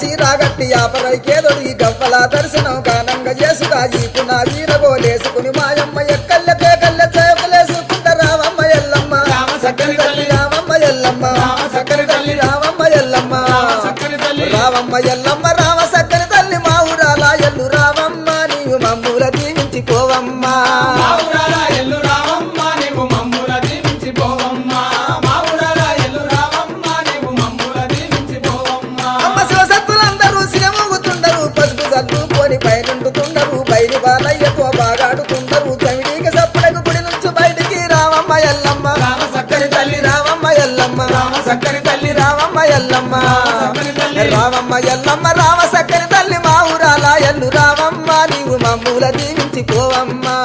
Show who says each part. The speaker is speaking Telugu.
Speaker 1: సీరాగట్టి ఆపరైకేదొడి గవ్వల దర్శనం గానంగా చేసుగా ఈపు నా వీరగోలేసుకుని మాయమ్మ ఎక్కల్లకే కళ్ళ చేపలేసుకుంట రావమ్మ ఎల్లమ్మ సక్కని తల్లి రావమ్మ ఎల్లమ్మ సక్కని తల్లి రావమ్మ ఎల్లమ్మ రావమ్మ ఎల్లమ్మ రామ సక్కని తల్లి మా ఊరాల ఎల్లు రావమ్మ నీవు మమ్ముల దీవించిపోవమ్మా పైనుండుతుండరు బయలు బాలయ్యతో బాగాడుతుండరు చమిడికి సప్పుడకు గుడి నుంచి బయటికి రావమ్మ ఎల్లమ్మ సక్కని తల్లి రావమ్మ ఎల్లమ్మ సక్కని తల్లి రావమ్మ ఎల్లమ్మ రావమ్మ ఎల్లమ్మ రామ సక్కని తల్లి మా ఊరాల ఎల్లు రావమ్మ నీవు మమ్ముల దీవించిపోవమ్మా